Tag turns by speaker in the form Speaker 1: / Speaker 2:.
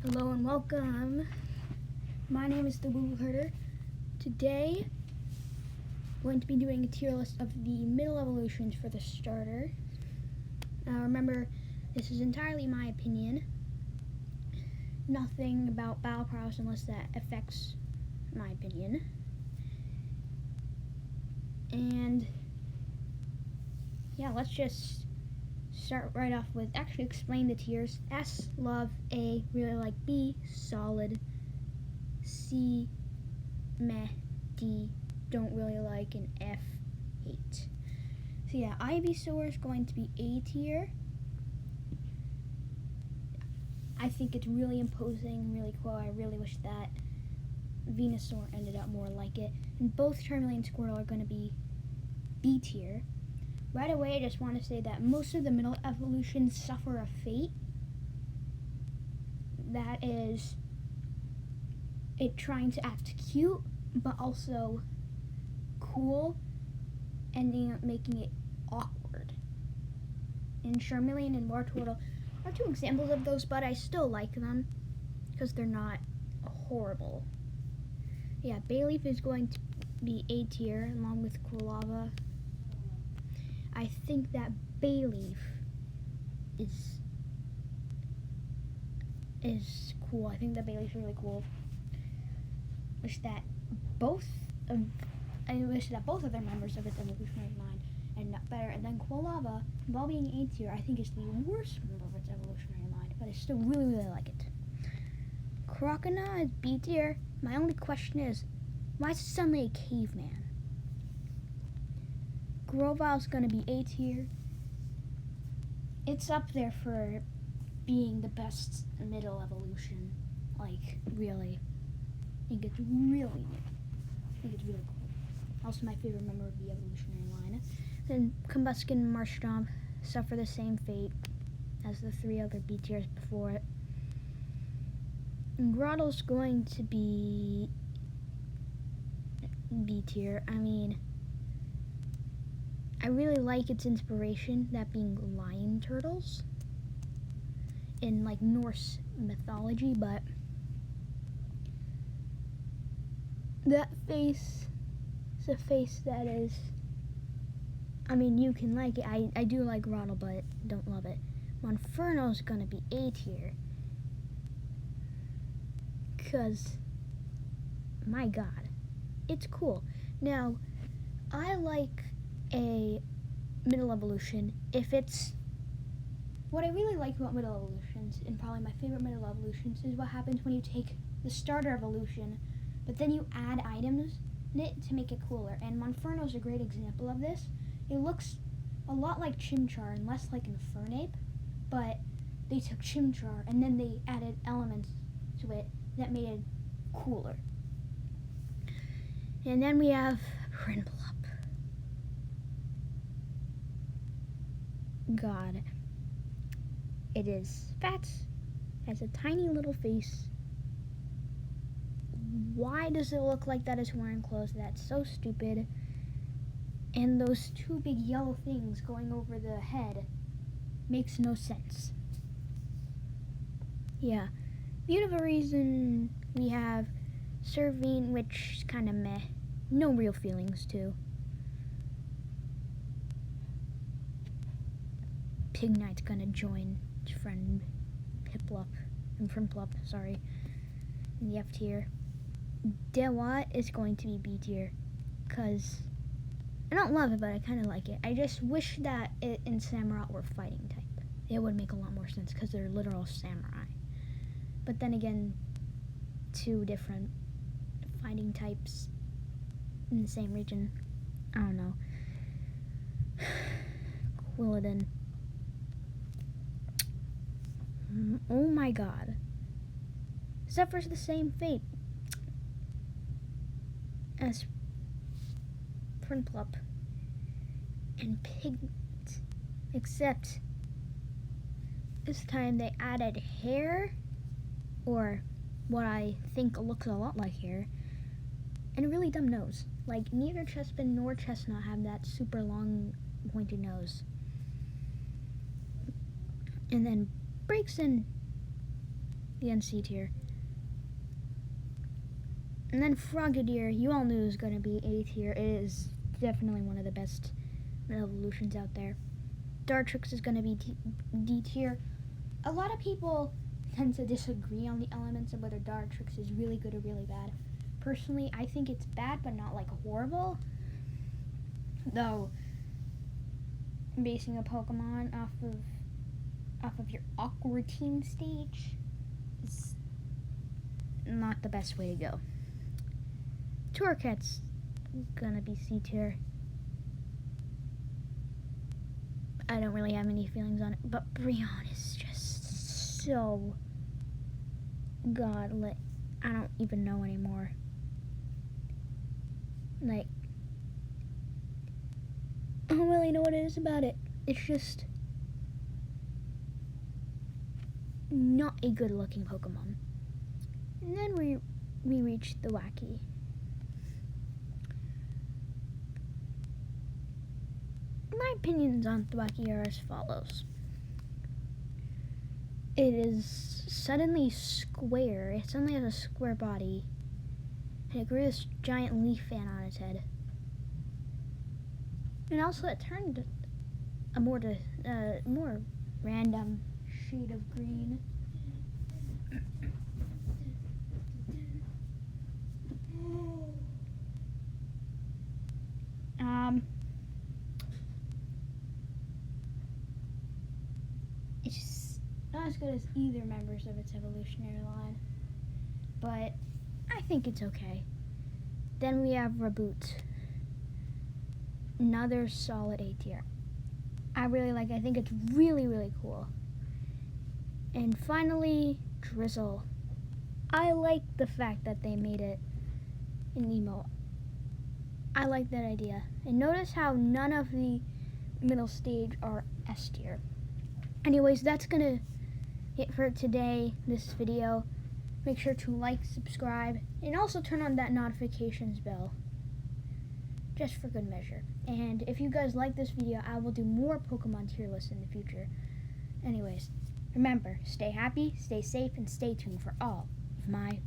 Speaker 1: Hello and welcome. My name is the Woo Herder. Today, we're going to be doing a tier list of the middle evolutions for the starter. Remember, this is entirely my opinion. Nothing about battle prowess unless that affects my opinion. And yeah, let's just start right off with actually explain the tiers. S, love. A, really like. B, solid. C, meh. D, don't really like. And F, hate. So yeah, Ivysaur is going to be A tier. I think it's really imposing, really cool. I really wish that Venusaur ended up more like it. And both Charmeleon and Squirtle are going to be B tier. Right away, I just want to say that most of the middle evolutions suffer a fate. That is it trying to act cute, but also cool, and making it awkward. And Charmeleon and Wartortle are two examples of those, but I still like them because they're not horrible. Yeah, Bayleaf is going to be A tier along with Quilava. I think that Bayleaf is cool. I think that Bayleaf is really cool. I wish that both of their members of its evolutionary line ended up better. And then Quilava, while being A tier, I think is the worst member of its evolutionary line, but I still really, really like it. Croconaw is B tier. My only question is, why is it suddenly a caveman? Grovile's gonna be A tier. It's up there for being the best middle evolution. Like, really. I think it's really cool. Also my favorite member of the evolutionary line. Then Combuskin and Marshtomp suffer the same fate as the three other B tiers before it. And Grottle's going to be B tier. I mean, I really like its inspiration, that being lion turtles in like Norse mythology, but that face is a face that is, I mean, you can like it. I do like Grottle, but don't love it. Monferno's gonna be A tier because, my god, it's cool. Now, I like a middle evolution if it's, what I really like about middle evolutions, and probably my favorite middle evolutions, is what happens when you take the starter evolution, but then you add items in it to make it cooler. And Monferno's a great example of this. It looks a lot like Chimchar and less like Infernape, but they took Chimchar and then they added elements to it that made it cooler. And then we have Prinplup. God. It is fat, has a tiny little face. Why does it look like that is wearing clothes? That's so stupid. And those two big yellow things going over the head makes no sense. Yeah. Beautiful reason we have Servine, which is kind of meh. No real feelings too. Pignite's gonna join his friend Prinplup, sorry, in the F tier. Dewott is going to be B tier, because I don't love it, but I kind of like it. I just wish that it and Samurott were fighting type. It would make a lot more sense, because they're literal samurai. But then again, two different fighting types in the same region. I don't know. Quilladin. Oh my god. Suffers the same fate as Prinplup and Piglet, except this time they added hair, or what I think looks a lot like hair, and a really dumb nose. Like, neither Chespin nor Chestnut have that super long pointed nose. And then Braixen the NC tier. And then Frogadier, you all knew was going to be A tier. It is definitely one of the best evolutions out there. Dartrix is going to be D tier. A lot of people tend to disagree on the elements of whether Dartrix is really good or really bad. Personally, I think it's bad, but not like horrible. Though, basing a Pokemon off of your awkward team stage is not the best way to go. Torcat's gonna be C tier. I don't really have any feelings on it, but Brionne is just so godly. I don't even know anymore. Like, I don't really know what it is about it. It's just not a good looking Pokemon. And then we reach the Wacky. My opinions on Thwackey are as follows. It is suddenly square. It suddenly has a square body. And it grew this giant leaf fan on its head. And also it turned a more random shade of green. It's just not as good as either members of its evolutionary line, but I think it's okay. Then we have Reboot, another solid A tier. I really like it. I think it's really, really cool. And finally, Drizzle. I like the fact that they made it an emo. I like that idea. And notice how none of the middle stage are S tier. Anyways, that's gonna it for today, this video. Make sure to like, subscribe, and also turn on that notifications bell, just for good measure. And if you guys like this video, I will do more Pokemon tier lists in the future. Anyways, remember, stay happy, stay safe, and stay tuned for all of my videos.